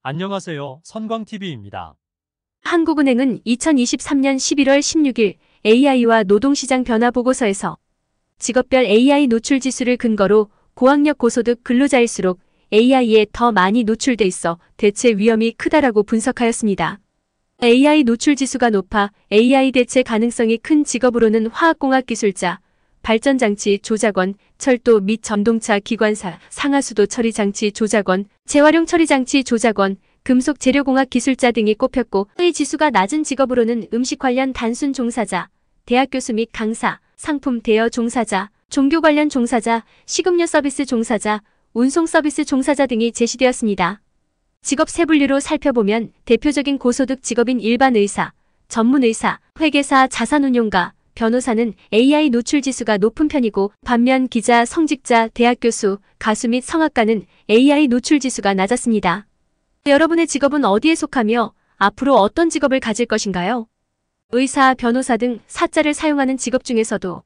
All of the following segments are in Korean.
안녕하세요. 선광TV입니다. 한국은행은 2023년 11월 16일 AI와 노동시장 변화 보고서에서 직업별 AI 노출 지수를 근거로 고학력 고소득 근로자일수록 AI에 더 많이 노출돼 있어 대체 위험이 크다라고 분석하였습니다. AI 노출 지수가 높아 AI 대체 가능성이 큰 직업으로는 화학공학 기술자, 발전장치 조작원, 철도 및 전동차 기관사, 상하수도 처리장치 조작원, 재활용 처리장치 조작원, 금속 재료공학 기술자 등이 꼽혔고, 의 지수가 낮은 직업으로는 음식 관련 단순 종사자, 대학 교수 및 강사, 상품 대여 종사자, 종교 관련 종사자, 식음료 서비스 종사자, 운송 서비스 종사자 등이 제시되었습니다. 직업 세분류로 살펴보면 대표적인 고소득 직업인 일반 의사, 전문 의사, 회계사, 자산운용가, 변호사는 AI 노출 지수가 높은 편이고, 반면 기자, 성직자, 대학 교수, 가수 및 성악가는 AI 노출 지수가 낮았습니다. 여러분의 직업은 어디에 속하며 앞으로 어떤 직업을 가질 것인가요? 의사, 변호사 등 사자를 사용하는 직업 중에서도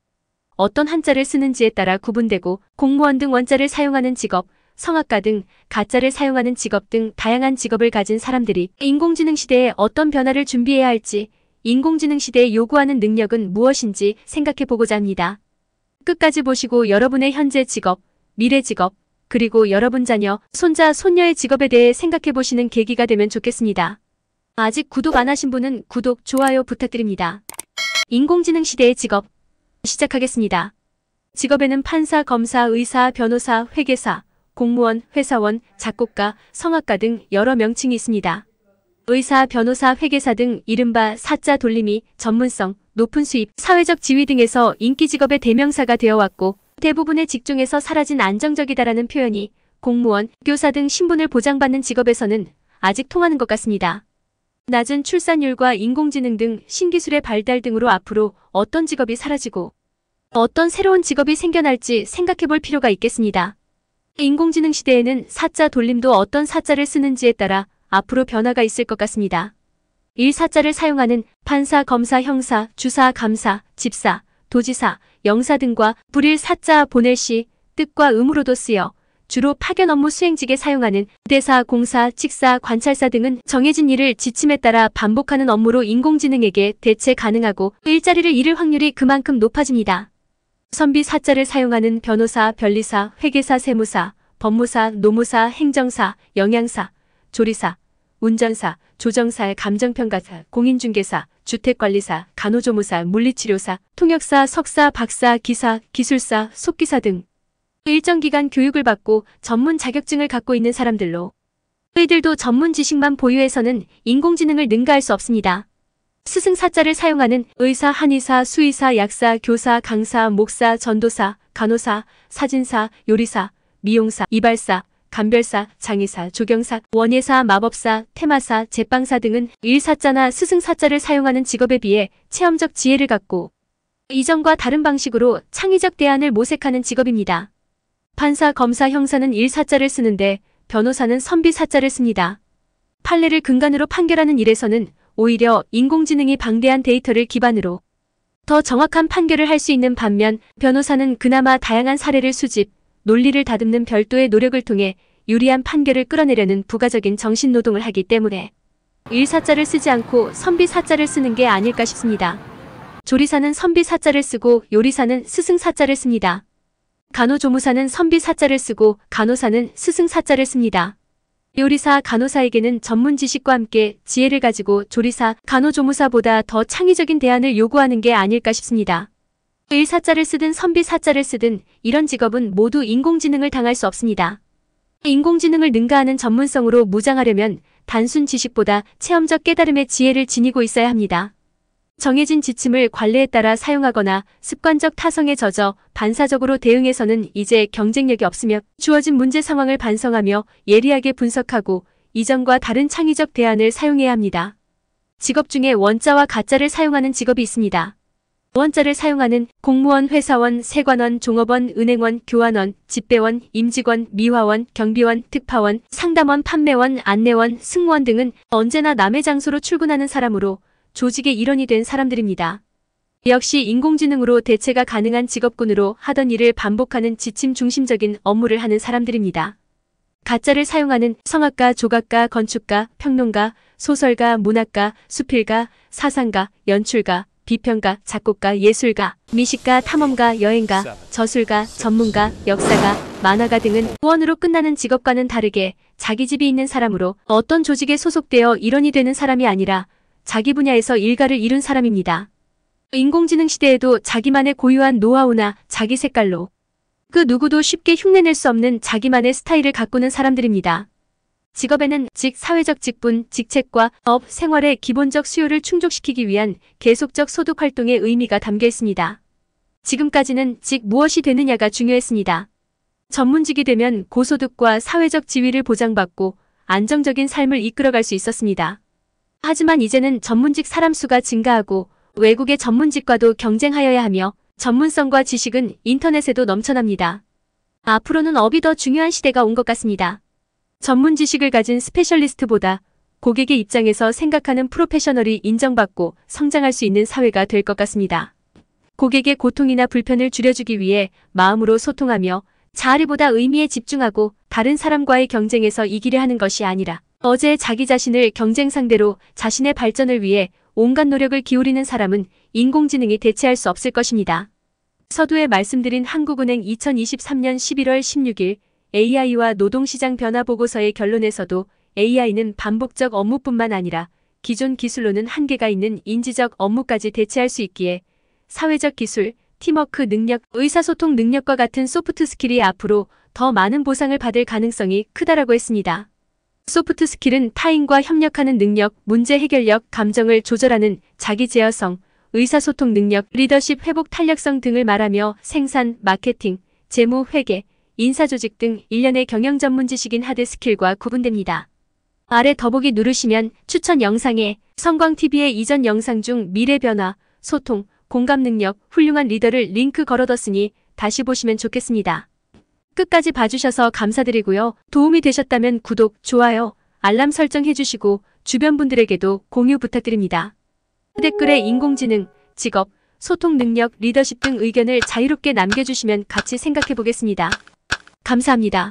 어떤 한자를 쓰는지에 따라 구분되고, 공무원 등 원자를 사용하는 직업, 성악가 등 가자를 사용하는 직업 등 다양한 직업을 가진 사람들이 인공지능 시대에 어떤 변화를 준비해야 할지, 인공지능 시대에 요구하는 능력은 무엇인지 생각해보고자 합니다. 끝까지 보시고 여러분의 현재 직업, 미래 직업, 그리고 여러분 자녀, 손자, 손녀의 직업에 대해 생각해보시는 계기가 되면 좋겠습니다. 아직 구독 안 하신 분은 구독, 좋아요 부탁드립니다. 인공지능 시대의 직업, 시작하겠습니다. 직업에는 판사, 검사, 의사, 변호사, 회계사, 공무원, 회사원, 작곡가, 성악가 등 여러 명칭이 있습니다. 의사, 변호사, 회계사 등 이른바 사자 돌림이 전문성, 높은 수입, 사회적 지위 등에서 인기 직업의 대명사가 되어왔고, 대부분의 직종에서 사라진 안정적이다라는 표현이 공무원, 교사 등 신분을 보장받는 직업에서는 아직 통하는 것 같습니다. 낮은 출산율과 인공지능 등 신기술의 발달 등으로 앞으로 어떤 직업이 사라지고 어떤 새로운 직업이 생겨날지 생각해볼 필요가 있겠습니다. 인공지능 시대에는 사자 돌림도 어떤 사자를 쓰는지에 따라 앞으로 변화가 있을 것 같습니다. 일사자를 사용하는 판사, 검사, 형사, 주사, 감사, 집사, 도지사, 영사 등과 불일 사자 보낼 시, 뜻과 음으로도 쓰여 주로 파견 업무 수행직에 사용하는 대사, 공사, 직사, 관찰사 등은 정해진 일을 지침에 따라 반복하는 업무로 인공지능에게 대체 가능하고 일자리를 잃을 확률이 그만큼 높아집니다. 선비 사자를 사용하는 변호사, 변리사, 회계사, 세무사, 법무사, 노무사, 행정사, 영양사, 조리사, 운전사, 조정사, 감정평가사, 공인중개사, 주택관리사, 간호조무사, 물리치료사, 통역사, 석사, 박사, 기사, 기술사, 속기사 등 일정 기간 교육을 받고 전문 자격증을 갖고 있는 사람들로, 이들도 전문 지식만 보유해서는 인공지능을 능가할 수 없습니다. 스승사자를 사용하는 의사, 한의사, 수의사, 약사, 교사, 강사, 목사, 전도사, 간호사, 사진사, 요리사, 미용사, 이발사, 감별사, 장의사, 조경사, 원예사, 마법사, 테마사, 제빵사 등은 일사자나 스승사자를 사용하는 직업에 비해 체험적 지혜를 갖고 이전과 다른 방식으로 창의적 대안을 모색하는 직업입니다. 판사, 검사, 형사는 일사자를 쓰는데 변호사는 선비사자를 씁니다. 판례를 근간으로 판결하는 일에서는 오히려 인공지능이 방대한 데이터를 기반으로 더 정확한 판결을 할 수 있는 반면, 변호사는 그나마 다양한 사례를 수집, 논리를 다듬는 별도의 노력을 통해 유리한 판결을 끌어내려는 부가적인 정신노동을 하기 때문에 일사자를 쓰지 않고 선비사자를 쓰는 게 아닐까 싶습니다. 조리사는 선비사자를 쓰고 요리사는 스승사자를 씁니다. 간호조무사는 선비사자를 쓰고 간호사는 스승사자를 씁니다. 요리사, 간호사에게는 전문 지식과 함께 지혜를 가지고 조리사, 간호조무사보다 더 창의적인 대안을 요구하는 게 아닐까 싶습니다. 일사자를 쓰든 선비사자를 쓰든 이런 직업은 모두 인공지능을 당할 수 없습니다. 인공지능을 능가하는 전문성으로 무장하려면 단순 지식보다 체험적 깨달음의 지혜를 지니고 있어야 합니다. 정해진 지침을 관례에 따라 사용하거나 습관적 타성에 젖어 반사적으로 대응해서는 이제 경쟁력이 없으며, 주어진 문제 상황을 반성하며 예리하게 분석하고 이전과 다른 창의적 대안을 사용해야 합니다. 직업 중에 원자와 가짜를 사용하는 직업이 있습니다. 원자를 사용하는 공무원, 회사원, 세관원, 종업원, 은행원, 교환원, 집배원, 임직원, 미화원, 경비원, 특파원, 상담원, 판매원, 안내원, 승무원 등은 언제나 남의 장소로 출근하는 사람으로 조직의 일원이 된 사람들입니다. 역시 인공지능으로 대체가 가능한 직업군으로 하던 일을 반복하는 지침 중심적인 업무를 하는 사람들입니다. 가짜를 사용하는 성악가, 조각가, 건축가, 평론가, 소설가, 문학가, 수필가, 사상가, 연출가, 비평가, 작곡가, 예술가, 미식가, 탐험가, 여행가, 저술가, 전문가, 역사가, 만화가 등은 무언으로 끝나는 직업과는 다르게 자기 집이 있는 사람으로 어떤 조직에 소속되어 일원이 되는 사람이 아니라 자기 분야에서 일가를 이룬 사람입니다. 인공지능 시대에도 자기만의 고유한 노하우나 자기 색깔로 그 누구도 쉽게 흉내낼 수 없는 자기만의 스타일을 가꾸는 사람들입니다. 직업에는 직 사회적 직분, 직책과 업, 생활의 기본적 수요를 충족시키기 위한 계속적 소득 활동의 의미가 담겨 있습니다. 지금까지는 직 무엇이 되느냐가 중요했습니다. 전문직이 되면 고소득과 사회적 지위를 보장받고 안정적인 삶을 이끌어갈 수 있었습니다. 하지만 이제는 전문직 사람 수가 증가하고 외국의 전문직과도 경쟁하여야 하며 전문성과 지식은 인터넷에도 넘쳐납니다. 앞으로는 업이 더 중요한 시대가 온 것 같습니다. 전문 지식을 가진 스페셜리스트보다 고객의 입장에서 생각하는 프로페셔널이 인정받고 성장할 수 있는 사회가 될 것 같습니다. 고객의 고통이나 불편을 줄여주기 위해 마음으로 소통하며 자아리보다 의미에 집중하고 다른 사람과의 경쟁에서 이기려 하는 것이 아니라 어제 자기 자신을 경쟁 상대로 자신의 발전을 위해 온갖 노력을 기울이는 사람은 인공지능이 대체할 수 없을 것입니다. 서두에 말씀드린 한국은행 2023년 11월 16일 AI와 노동시장 변화 보고서의 결론에서도 AI는 반복적 업무뿐만 아니라 기존 기술로는 한계가 있는 인지적 업무까지 대체할 수 있기에 사회적 기술, 팀워크 능력, 의사소통 능력과 같은 소프트 스킬이 앞으로 더 많은 보상을 받을 가능성이 크다라고 했습니다. 소프트 스킬은 타인과 협력하는 능력, 문제 해결력, 감정을 조절하는 자기 제어성, 의사소통 능력, 리더십 회복 탄력성 등을 말하며 생산, 마케팅, 재무, 회계, 인사조직 등 일련의 경영 전문 지식인 하드 스킬과 구분됩니다. 아래 더보기 누르시면 추천 영상에 성광TV의 이전 영상 중 미래 변화, 소통, 공감 능력, 훌륭한 리더를 링크 걸어뒀으니 다시 보시면 좋겠습니다. 끝까지 봐주셔서 감사드리고요. 도움이 되셨다면 구독, 좋아요, 알람 설정 해주시고 주변 분들에게도 공유 부탁드립니다. 댓글에 인공지능, 직업, 소통 능력, 리더십 등 의견을 자유롭게 남겨주시면 같이 생각해보겠습니다. 감사합니다.